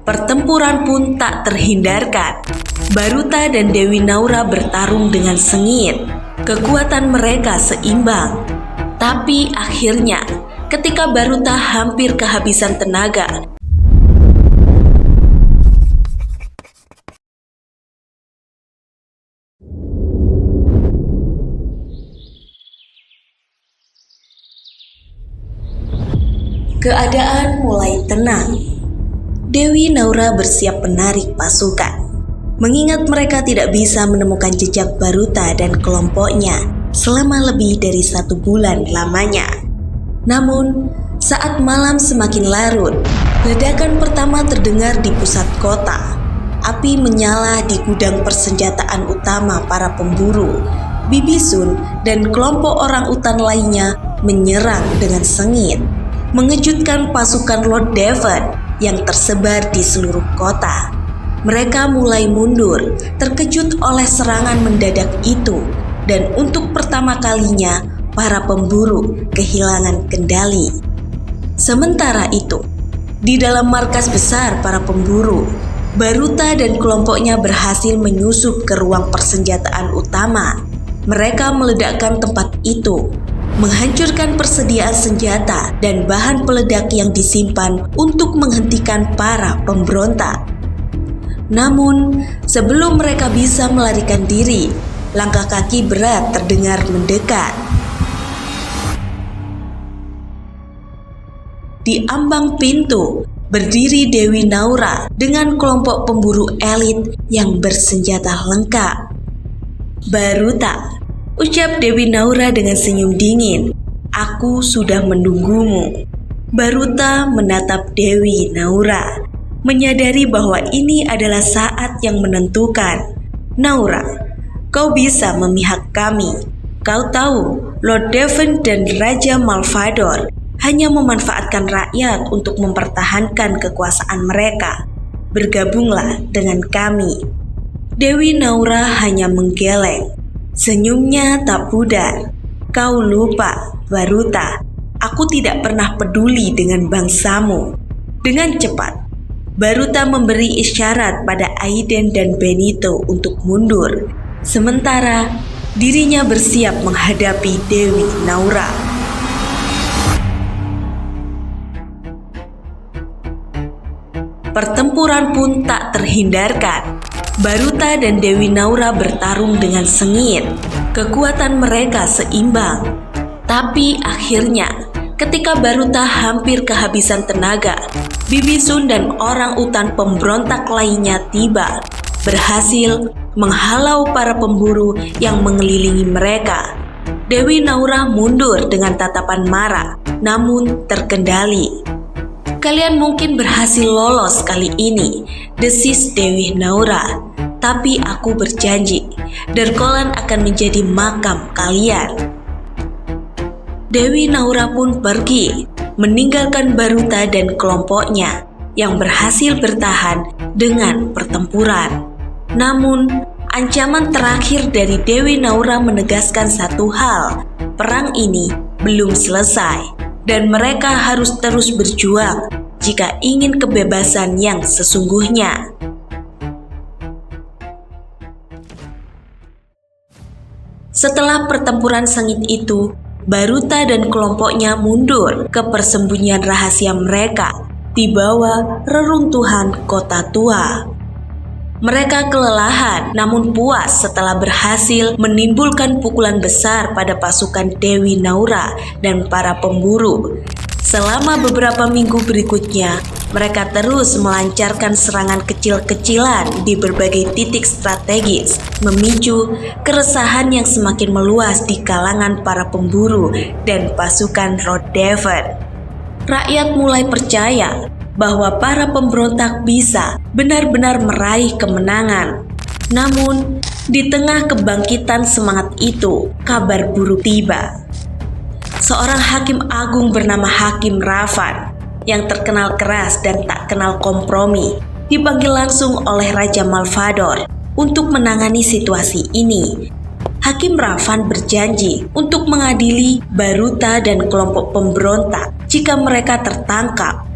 Pertempuran pun tak terhindarkan. Baruta dan Dewi Naura bertarung dengan sengit. Kekuatan mereka seimbang. Tapi akhirnya, ketika Baruta hampir kehabisan tenaga, keadaan mulai tenang. Dewi Naura bersiap menarik pasukan. Mengingat mereka tidak bisa menemukan jejak Baruta dan kelompoknya selama lebih dari 1 bulan lamanya. Namun, saat malam semakin larut, ledakan pertama terdengar di pusat kota. Api menyala di gudang persenjataan utama para pemburu. Bibi Sun dan kelompok orang utan lainnya menyerang dengan sengit, mengejutkan pasukan Lord Devon yang tersebar di seluruh kota. Mereka mulai mundur, terkejut oleh serangan mendadak itu, dan untuk pertama kalinya para pemburu kehilangan kendali. Sementara itu, di dalam markas besar para pemburu, Baruta dan kelompoknya berhasil menyusup ke ruang persenjataan utama. Mereka meledakkan tempat itu, menghancurkan persediaan senjata dan bahan peledak yang disimpan untuk menghentikan para pemberontak. Namun, sebelum mereka bisa melarikan diri, langkah kaki berat terdengar mendekat. Di ambang pintu, berdiri Dewi Naura dengan kelompok pemburu elit yang bersenjata lengkap. "Baruta," ucap Dewi Naura dengan senyum dingin, "aku sudah menunggumu." Baruta menatap Dewi Naura, menyadari bahwa ini adalah saat yang menentukan. "Naura, kau bisa memihak kami. Kau tahu, Lord Devon dan Raja Malvador hanya memanfaatkan rakyat untuk mempertahankan kekuasaan mereka. Bergabunglah dengan kami." Dewi Naura hanya menggeleng. Senyumnya tak pudar. "Kau lupa, Baruta, aku tidak pernah peduli dengan bangsamu." Dengan cepat, Baruta memberi isyarat pada Aiden dan Benito untuk mundur. Sementara dirinya bersiap menghadapi Dewi Naura. Pertempuran pun tak terhindarkan. Baruta dan Dewi Naura bertarung dengan sengit. Kekuatan mereka seimbang. Tapi akhirnya, ketika Baruta hampir kehabisan tenaga, Bibi Sun dan orang utan pemberontak lainnya tiba, berhasil menghalau para pemburu yang mengelilingi mereka. Dewi Naura mundur dengan tatapan marah, namun terkendali. "Kalian mungkin berhasil lolos kali ini," desis Dewi Naura. "Tapi aku berjanji, Derkolan akan menjadi makam kalian." Dewi Naura pun pergi, meninggalkan Baruta dan kelompoknya yang berhasil bertahan dengan pertempuran. Namun, ancaman terakhir dari Dewi Naura menegaskan satu hal: perang ini belum selesai. Dan mereka harus terus berjuang jika ingin kebebasan yang sesungguhnya. Setelah pertempuran sengit itu, Baruta dan kelompoknya mundur ke persembunyian rahasia mereka di bawah reruntuhan kota tua. Mereka kelelahan namun puas setelah berhasil menimbulkan pukulan besar pada pasukan Dewi Naura dan para pemburu. Selama beberapa minggu berikutnya, mereka terus melancarkan serangan kecil-kecilan di berbagai titik strategis, memicu keresahan yang semakin meluas di kalangan para pemburu dan pasukan Lord Devon. Rakyat mulai percaya bahwa para pemberontak bisa benar-benar meraih kemenangan. Namun, di tengah kebangkitan semangat itu, kabar buruk tiba. Seorang hakim agung bernama Hakim Ravan yang terkenal keras dan tak kenal kompromi dipanggil langsung oleh Raja Malvador untuk menangani situasi ini. Hakim Ravan berjanji untuk mengadili Baruta dan kelompok pemberontak jika mereka tertangkap.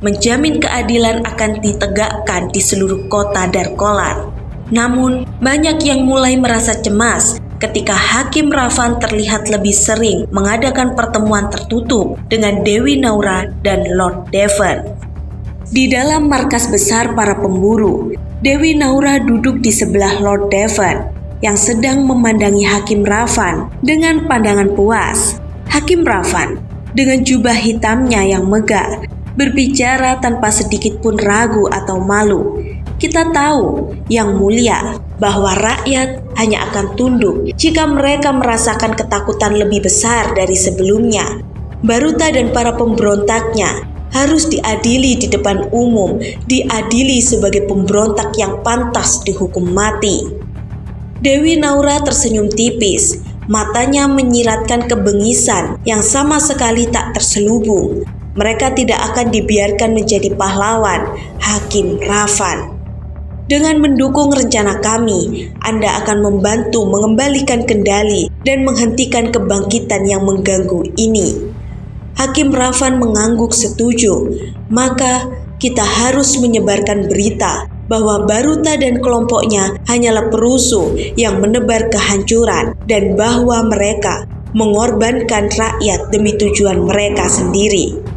menjamin keadilan akan ditegakkan di seluruh kota Darkolan. Namun, banyak yang mulai merasa cemas ketika Hakim Ravan terlihat lebih sering mengadakan pertemuan tertutup dengan Dewi Naura dan Lord Devon. Di dalam markas besar para pemburu, Dewi Naura duduk di sebelah Lord Devon yang sedang memandangi Hakim Ravan dengan pandangan puas. Hakim Ravan dengan jubah hitamnya yang megah berbicara tanpa sedikit pun ragu atau malu. Kita tahu, Yang Mulia, bahwa rakyat hanya akan tunduk jika mereka merasakan ketakutan lebih besar dari sebelumnya. Baruta dan para pemberontaknya harus diadili di depan umum, diadili sebagai pemberontak yang pantas dihukum mati. Dewi Naura tersenyum tipis, matanya menyiratkan kebengisan yang sama sekali tak terselubung. Mereka tidak akan dibiarkan menjadi pahlawan, Hakim Ravan. Dengan mendukung rencana kami, Anda akan membantu mengembalikan kendali dan menghentikan kebangkitan yang mengganggu ini. Hakim Ravan mengangguk setuju, maka kita harus menyebarkan berita bahwa Baruta dan kelompoknya hanyalah perusuh yang menebar kehancuran dan bahwa mereka mengorbankan rakyat demi tujuan mereka sendiri.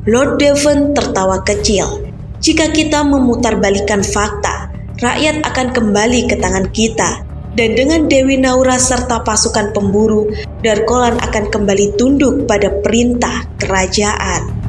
Lord Devon tertawa kecil. Jika kita memutarbalikkan fakta, rakyat akan kembali ke tangan kita. Dan dengan Dewi Naura serta pasukan pemburu, Darkolan akan kembali tunduk pada perintah kerajaan.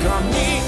Kami